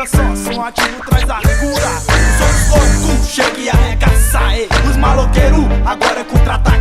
só, som ativo traz a cura. Os loucos, chega e arregaça. Os maloqueiros, agora é contra-ataca.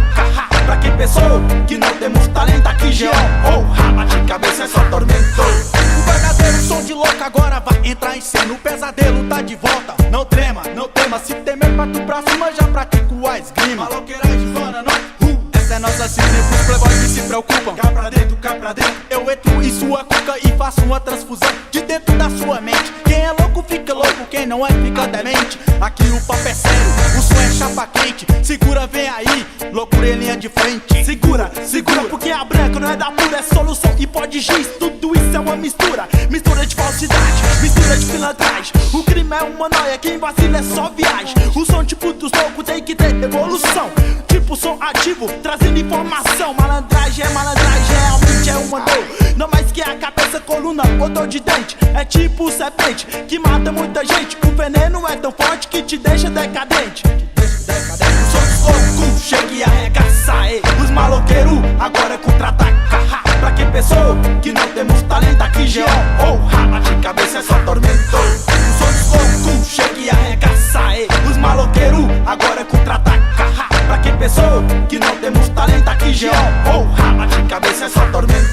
Pra quem pensou que não temos talento aqui, G.O. Bate cabeça é só tormento. O verdadeiro som de louco agora vai entrar em cena. O pesadelo tá de volta, não trema, não tema. Se temer pra tu pra cima, já pratico a esgrima. Maloqueiragem, zona, não. Essa é nossa cena pros playboys que se preocupam. Cá pra dentro, cá pra dentro. Eu entro em sua cuca e faço uma transfusão de dentro da sua mente. Quem é louco fica louco, quem não é fica demente. Aqui o papo é sério, o som é chapa quente. Segura, vem aí, loucura em linha de frente. Segura, segura, porque a branca não é da pura, é solução e pode giz. Tudo isso é uma mistura, mistura de falsidade, mistura de pilantragem. O crime é uma noia, quem vacila é só viagem. O som tipo dos loucos tem que ter evolução. Tipo som ativo, trazendo informação. Malandragem é malandragem, realmente é uma dor. Não mais que a cabeça, coluna, odor de dente. É tipo serpente, que mata muita gente. O veneno é tão forte que te deixa decadente. Os loucos, chega e arregaça. Os maloqueiros, agora é contra-ataca. Pra quem pensou que não temos talento aqui, G.O. Bate cabeça é só tormento. Os loucos, chega e arregaça. Os maloqueiros, agora é contra-ataca. Pra quem pensou que não temos talento aqui, G.O. Bate cabeça é só tormento.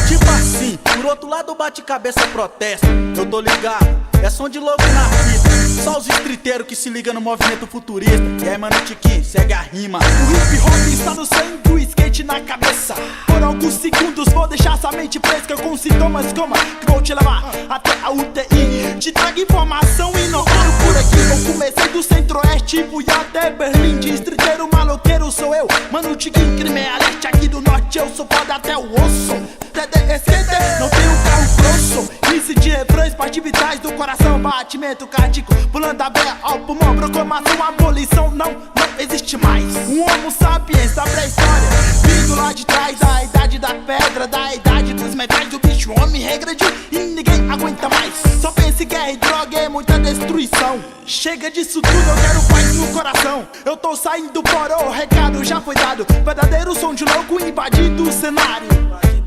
Tipo assim, por outro lado bate cabeça protesto. Eu tô ligado, é som de louco na fita. Só os estriteiros que se ligam no movimento futurista. E aí, mano, Tiquinho, segue a rima. O hip hop está no sangue, o skate na cabeça. Por alguns segundos vou deixar sua mente fresca com sintomas como que vou te levar até a UTI. Te trago informação e não paro por aqui. Eu comecei do centro-oeste e fui até Berlim. De estriteiro maloqueiro sou eu, mano, Tiquinho, crime é a leste. Aqui do norte eu sou foda até o osso. Não tenho carro grosso, índice de refrões, parte vitais do coração, batimento cardíaco, pulando a veia ao pulmão, proclamação, abolição, não existe mais. Um homo sapiens da pré-história, vindo lá de trás da idade da pedra, da idade dos metais, o bicho homem regrediu e ninguém aguenta mais. Só pensa em guerra e droga e muita destruição. Chega disso tudo, eu quero paz no coração. Eu tô saindo fora, o recado já foi dado. Verdadeiro som de louco invadindo o cenário.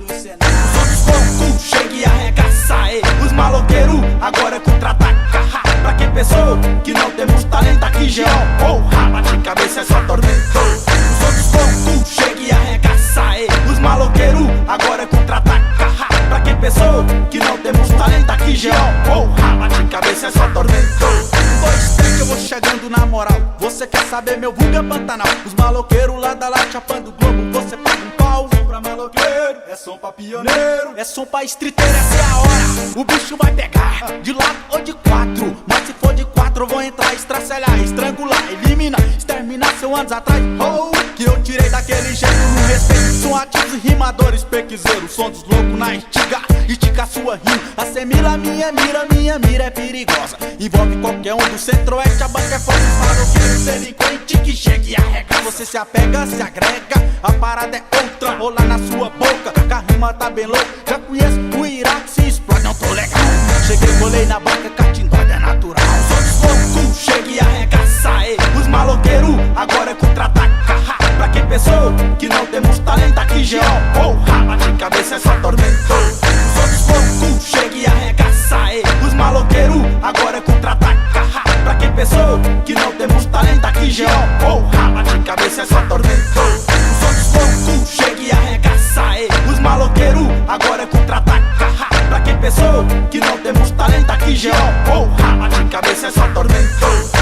Os loucos, chega e arregaça. Os maloqueiros, agora é contra-ataca. Pra quem pensou que não temos talento aqui, G.O. Bate cabeça é só tormento. Os loucos, chega e arregaça. Os maloqueiros, agora é contra-ataca. Pra quem pensou que não temos talento aqui, G.O. Bate cabeça é só tormento. 2, 3 eu vou chegando na moral. Você quer saber meu vulgo Pantanal? Os maloqueiros lá da lá chapando o globo. Você paga um pau, som pra maloqueiro, é som pra pioneiro, é som pra estriteiro, essa é a hora. O bicho vai pegar, de lado ou de quatro. Mas se for de quatro eu vou entrar, estracelhar, estrangular, eliminar, exterminar seu anos atrás. Que eu tirei daquele jeito no respeito. São ativos e rimadores, pequizeiros. Som dos loucos na estiga, estica sua rima. Assimila minha mira é perigosa. Envolve qualquer um do centro-oeste, a banca é forte. Maloqueiro, delinquente que chega e arrega. Você se apega, se agrega, a parada é outra. Rola na sua boca, que a rima tá bem louca. Já conheço o Iraque, se explode, não tô legal. Cheguei, colei na banca, catindóide é natural. Sou louco, chega e arregaça. Os maloqueiros, agora é contra-ataca. Pra quem pensou que não temos talento aqui, G.O. Bate cabeça é só tormento. Sou louco, chega e arregaça. Os maloqueiros, agora é contra-ataca. Pra quem pensou que não temos talento aqui, G.O. Bate cabeça é só tormento. Sou louco, chega e arregaça. Os maloqueiros, agora é contra-ataca. Pra quem pensou que não temos talento aqui, G.O. Bate cabeça é só tormento.